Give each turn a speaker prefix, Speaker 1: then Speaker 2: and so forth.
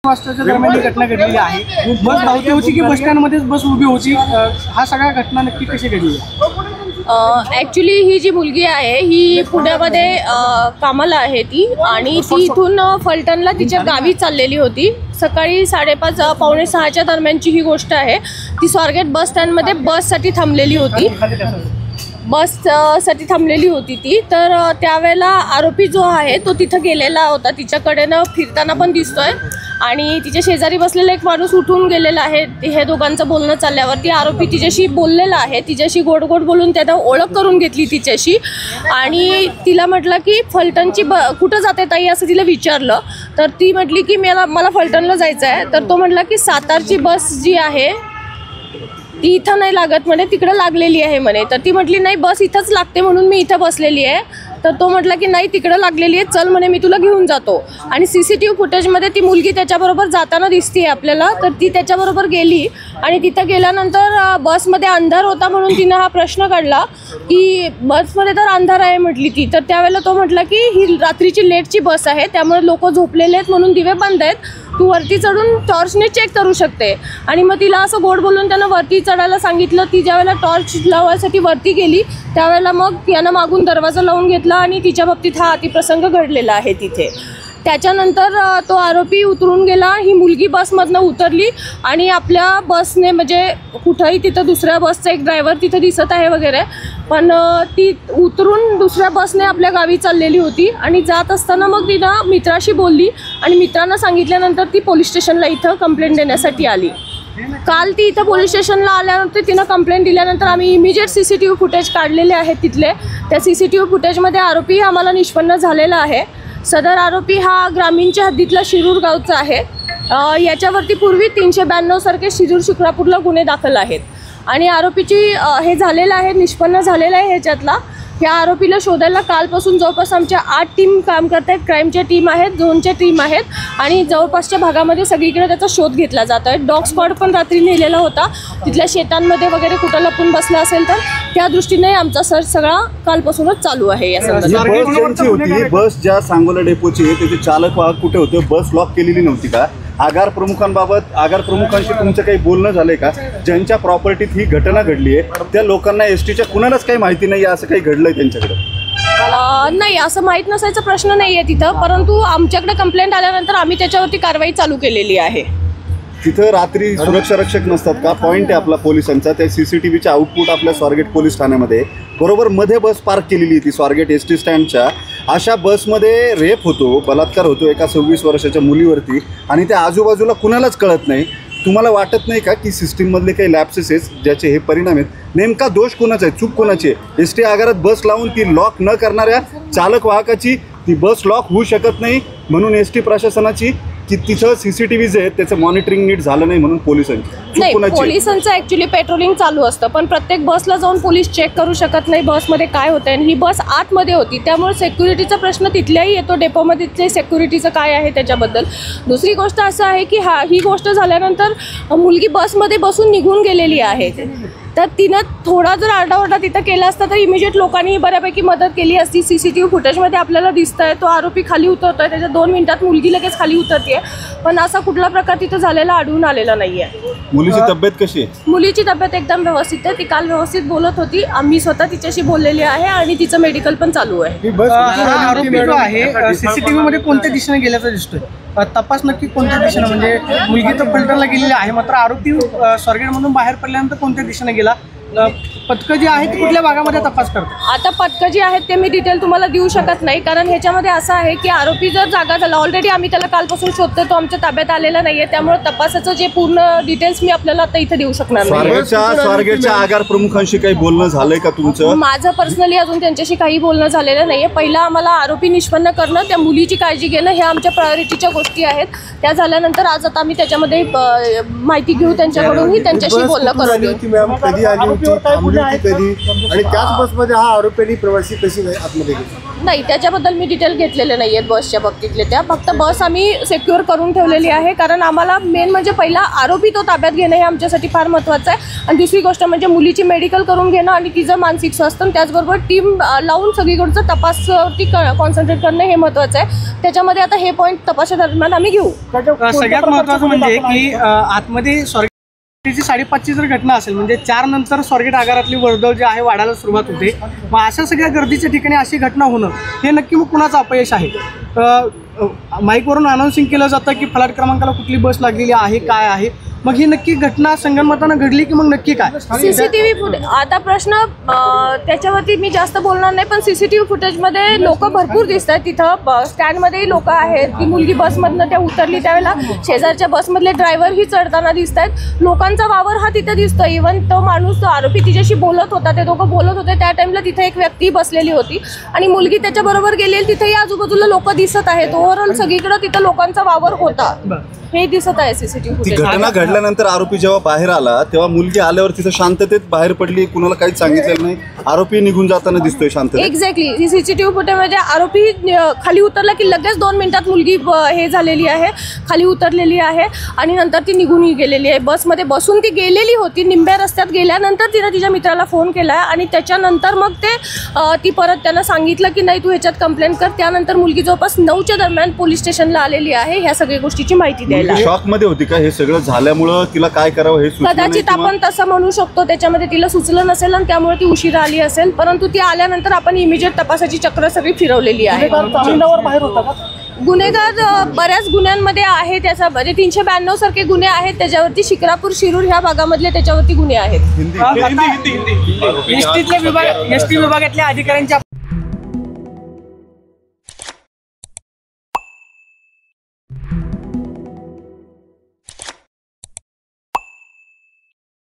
Speaker 1: वाजताच्या दरम्यान ही घटना घडलेली आहे। बस धावती होती की बस स्टँडमध्येच बस उभी होती, हा सगळा घटना नक्की कशी घडली?
Speaker 2: ॲक्च्युली ही जी मुलगी आहे ही पुण्यामध्ये कामाला आहे ती, आणि ती इथून फलटणला तिच्या गावी चाललेली होती। सकाळी 5:30 पावणे 6च्या दरम्यानची ही गोष्ट आहे। ती स्वारगेट बस स्टँडमध्ये बससाठी थांबलेली होती ती। तर त्यावेळेला आरोपी जो आहे तो तिथं गेलेला होता, तिच्याकडेनं फिरताना पण दिसतोय, आणि तिच्या शेजारी बसलेला एक माणूस उठून गेलेला आहे। हे दोघांचं बोलणं चालल्यावरती आरोपी तिच्याशी बोललेला आहे, तिच्याशी गोड गोड बोलून त्यानं ओळख करून घेतली तिच्याशी, आणि तिला म्हटलं की फलटणची कुठं जाते ताई असं तिला विचारलं। तर ती म्हटली की मला फलटणला जायचं आहे। तर तो म्हटला की सातारची बस जी आहे ती इथं नाही लागत म्हणे, तिकडं लागलेली आहे म्हणे। तर ती म्हटली नाही, बस इथंच लागते म्हणून मी इथं बसलेली आहे। तर तो म्हटला की नाही, तिकडं लागलेली आहे, चल म्हणे मी तुला घेऊन जातो। आणि CCTV फुटेजमध्ये ती मुलगी त्याच्याबरोबर जाताना दिसते आपल्याला। तर ती त्याच्याबरोबर गेली, आणि तिथं गेल्यानंतर बसमध्ये अंधार होता म्हणून तिनं हा प्रश्न काढला की बसमध्ये तर अंधार आहे म्हटली ती। तर त्यावेळेला तो म्हटला की ही रात्रीची लेटची बस आहे, त्यामुळे लोक झोपलेले आहेत म्हणून दिवे बंद आहेत, तू वरती चढून टॉर्चने चेक करू शकते। आणि मग तिला असं गोड बोलून त्यानं वरती चढायला सांगितलं। ती ज्यावेळेला टॉर्च लावायसाठी वरती गेली त्यावेळेला मग यानं मागून दरवाजा लावून घेतला, आणि तिच्या बाबतीत हा अतिप्रसंग घडलेला आहे तिथे। त्याच्यानंतर तो आरोपी उतरून गेला, ही मुलगी बसमधनं उतरली, आणि आपल्या बसने म्हणजे कुठंही तिथं दुसऱ्या बसचा एक ड्रायव्हर तिथं दिसत आहे वगैरे, पण ती उतरून दुसऱ्या बसने आपल्या गावी चाललेली होती। आणि जात असताना मग तिनं मित्राशी बोलली, आणि मित्रांना सांगितल्यानंतर ती पोलीस स्टेशनला इथं कंप्लेंट देण्यासाठी आली। काल ती इथं पोलीस स्टेशनला आल्यानंतर तिनं कंप्लेंट दिल्यानंतर आम्ही इमिजिएट CCTV फुटेज काढलेले आहेत तिथले। त्या CCTV फुटेजमध्ये आरोपी आम्हाला निष्पन्न झालेला आहे। सदर आरोपी हा ग्रामीणच्या हद्दीतला शिरूर गावचा आहे। याच्यावरती पूर्वी 392 सारखे शिरूर शिक्रापूरला गुन्हे दाखल आहेत, आणि आरोपीची हे झालेलं आहे, निष्पन्न झालेलं आहे ह्याच्यातला। ह्या आरोपीला शोधायला कालपासून जवळपास आमच्या 8 टीम काम करत आहेत, क्राईमच्या टीम आहेत, झोनच्या टीम आहेत, आणि जवळपासच्या भागामध्ये सगळीकडे त्याचा शोध घेतला जात आहे। डॉग स्क्वॉड पण रात्री नेलेला होता, तिथल्या शेतांमध्ये वगैरे कुठं लपून बसला असेल तर त्या दृष्टीने आमचा सर्च सगळा कालपासूनच चालू आहे। या
Speaker 3: संदर्भात बस ज्या सांगोला डेपोची त्याचे चालक वाहक कुठे होते, बस लॉक केलेली नव्हती का? आगार प्रमुखांशी तुमचं काही बोलणं झालंय का? ज्यांच्या प्रॉपर्टीत ही घटना घडली आहे त्या लोकांना STच्या कुणालाच काही माहिती नाही असं काही घडलंय त्यांच्याकडे?
Speaker 2: नाही, असं माहीत नसायचा प्रश्न नाही आहे तिथं, परंतु आमच्याकडे कंप्लेंट आल्यानंतर आम्ही त्याच्यावरती कारवाई चालू केलेली आहे।
Speaker 3: तिथं रात्री सुरक्षा रक्षक नसतात का? पॉईंट आहे आपला पोलिसांचा, त्या CCTVचा आउटपुट आपल्या स्वारगेट पोलीस ठाण्यामध्ये बरोबर मध्ये बस पार्क केलेली ती स्वारगेट ST स्टँडच्या। अशा बसमध्ये रेप होतो, बलात्कार होतो एका 26 वर्षाच्या मुलीवरती, आणि त्या आजूबाजूला कुणालाच कळत नाही। तुम्हाला वाटत नाही का की सिस्टीममधले काही लॅप्सेस ज्याचे हे परिणाम आहेत, नेमका दोष कोणाचा आहे, चूक कोणाची आहे? ST आगारात बस लावून ती लॉक न करणाऱ्या चालक वाहकाची ती बस लॉक होऊ शकत नाही म्हणून ST प्रशासनाची, की तिथं CCTVज आहेत त्याचं मॉनिटरिंग नीट झालं नाही म्हणून पोलिसांची?
Speaker 2: नाही, पोलिसांचं ॲक्च्युली पेट्रोलिंग चालू असतं, पण प्रत्येक बसला जाऊन पोलीस चेक करू शकत नाही बसमध्ये काय होतं आहे। आणि ही बस आतमध्ये होती, त्यामुळे सिक्युरिटीचा प्रश्न तिथल्याही येतो, डेपोमध्ये सिक्युरिटीचं काय आहे त्याच्याबद्दल। दुसरी गोष्ट असं आहे की ही गोष्ट झाल्यानंतर मुलगी बसमध्ये बसून निघून गेलेली आहे, तर तिनं थोडा जर आरडाओरडा तिथं केला असता तर इमिजिएट लोकांनी बऱ्यापैकी मदत केली असती। CCTV फुटेजमध्ये आपल्याला दिसतंय तो आरोपी खाली उतरतोय, त्याच्या 2 मिनिटात मुलगी लगेच खाली उतरते, पण असा कुठला प्रकार तिथं झालेला आढळून आलेला नाही आहे।
Speaker 3: मुलीची तब्येत कशी आहे?
Speaker 2: मुलीची तब्येत एकदम व्यवस्थित आहे, ती काल व्यवस्थित बोलत होती, आम्ही स्वतः तिच्याशी बोललेली आहे, आणि तिचं मेडिकल पण चालू आहे।
Speaker 1: आरोपी जो आहे CCTV मध्ये कोणत्या दिशेने गेल्याचं दिसतोय, तपास नक्की कोणत्या दिशेने, म्हणजे मुलगी तर फलटणला गेलेली आहे, मात्र आरोपी स्वारगेटमधून बाहेर पडल्यानंतर कोणत्या दिशेने गेला? पथकं जी आहेत कुठल्या भागामध्ये तपास करतात?
Speaker 2: आता पथकं जी आहेत ते मी डिटेल तुम्हाला देऊ शकत नाही, कारण ह्याच्यामध्ये असं आहे की आरोपी जर जागा झाला, ऑलरेडी आम्ही त्याला कालपासून शोधतो, तो आमच्या ताब्यात आलेला नाहीये, त्यामुळे तपासाचं जे पूर्ण डिटेल्स मी आपल्याला आता इथे देऊ शकणार नाही।
Speaker 3: स्वारगेटच्या आगार प्रमुखांशी काही बोलणं झालंय का तुमचं?
Speaker 2: माझं पर्सनली अजून त्यांच्याशी काही बोलणं झालेलं नाहीये। पहिला आम्हाला आरोपी निष्पन्न करणं, त्या मुलीची काळजी घेणं, ह्या आमच्या प्रायोरिटीच्या गोष्टी आहेत। त्या झाल्यानंतर आज आता आम्ही त्याच्यामध्ये माहिती घेऊ त्यांच्याकडूनही, त्यांच्याशी बोलणं करून घेऊ।
Speaker 4: कधी आणि त्याच बसमध्ये हा आरोपी प्रवासी कशी आतमध्ये गेला?
Speaker 2: नाही, त्याच्याबद्दल मी डिटेल घेतलेले नाही आहेत बसच्या बाबतीतले. त्या फक्त बस आम्ही सिक्युअर करून ठेवलेली आहे, कारण आम्हाला मेन म्हणजे पहिला आरोपी तो ताब्यात घेणं हे आमच्यासाठी फार महत्त्वाचं आहे. आणि दुसरी गोष्ट म्हणजे मुलीची मेडिकल करून घेणं आणि तिचं मानसिक स्वास्थ्य, त्याचबरोबर टीम लावून सगळीकडचं तपासवरती कॉन्सन्ट्रेट करणं हे महत्त्वाचं आहे. त्याच्यामध्ये आता हे पॉईंट तपासादरम्यान आम्ही घेऊ.
Speaker 1: सगळ्यात महत्त्वाचं म्हणजे की आतमध्ये स्वारगेटची 5:30ची जर घटना असेल म्हणजे 4 नंतर स्वारगेट आगारातली वर्दळ जी आहे वाढायला सुरुवात होते. मग अशा सगळ्या गर्दीच्या ठिकाणी अशी घटना होणं हे नक्की मग कुणाचं अपयश आहे? माईकवरून अनाऊन्सिंग केलं जातं की फलाट क्रमांकाला कुठली बस लागलेली आहे, काय आहे, मग ही नक्की घटना संगनमतानं घडली की मग नक्की काय?
Speaker 2: सीसीटीव्ही फुटेज आता प्रश्न त्याच्यावरती मी जास्त बोलणार नाही, पण सीसीटीव्ही फुटेजमध्ये लोक भरपूर दिसत आहेत. तिथं स्टँडमध्येही लोक आहेत. ती मुलगी बसमधनं त्या उतरली त्यावेळेला शेजारच्या बसमधले ड्रायव्हरही चढताना दिसत आहेत. लोकांचा वावर हा तिथे दिसतो. इव्हन तो माणूस, तो आरोपी तिच्याशी बोलत होता, ते दोघं बोलत होते त्या टाइमला तिथे एक व्यक्ती बसलेली होती आणि मुलगी त्याच्याबरोबर गेलेली. तिथेही आजूबाजूला लोक दिसत आहेत. ओव्हरऑल सगळीकडे तिथं लोकांचा वावर होता हे दिसत आहे सीसीटीव्ही
Speaker 3: ती
Speaker 2: फुटेज.
Speaker 3: घटना घडल्यानंतर आरोपी जेव्हा बाहेर आला तेव्हा मुलगी आल्यावर तिथं शांततेत बाहेर पडली, कुणाला काहीच सांगितलेलं नाही. आरोपी निघून जाताना दिसतोय शांततेत.
Speaker 2: एक्झॅक्टली. सीसीटीव्ही फुटेजमध्ये आरोपी खाली उतरला की लगेच 2 मिनिटात मुलगी हे झालेली आहे, खाली उतरलेली आहे आणि नंतर ती निघूनही गेलेली आहे. बसमध्ये बसून ती गेलेली होती. निंब्या रस्त्यात गेल्यानंतर तिने तिच्या मित्राला फोन केला आणि त्याच्यानंतर मग ती परत त्यांना सांगितलं की नाही तू ह्याच्यात कंप्लेंट कर. त्यानंतर मुलगी जवळपास 9च्या दरम्यान पोलीस स्टेशनला आलेली आहे ह्या सगळ्या गोष्टीची माहिती द्यायला.
Speaker 3: शॉक मध्ये होती का हे सगळं झाल्यामुळं? तिला काय करावं हे सुचलं नाही
Speaker 2: कदाचित
Speaker 3: किंवा-
Speaker 2: आपण तसं म्हणू शकतो. त्याच्यामध्ये तिला सुचलं नसेल आणि त्यामुळे ती उशिरा आली असेल, परंतु ती आल्यानंतर आपण इमिजिएट तपासाची चक्र सगळी फिरवलेली आहे. गुन्हेगार बऱ्याच गुन्ह्यांमध्ये आहे. त्याचा म्हणजे 392 सारखे गुन्हे आहेत त्याच्यावरती. शिक्रापूर, शिरूर ह्या भागामधले त्याच्यावरती गुन्हे आहेत.
Speaker 3: हिंदी
Speaker 1: एसटी विभागातल्या अधिकाऱ्यांच्या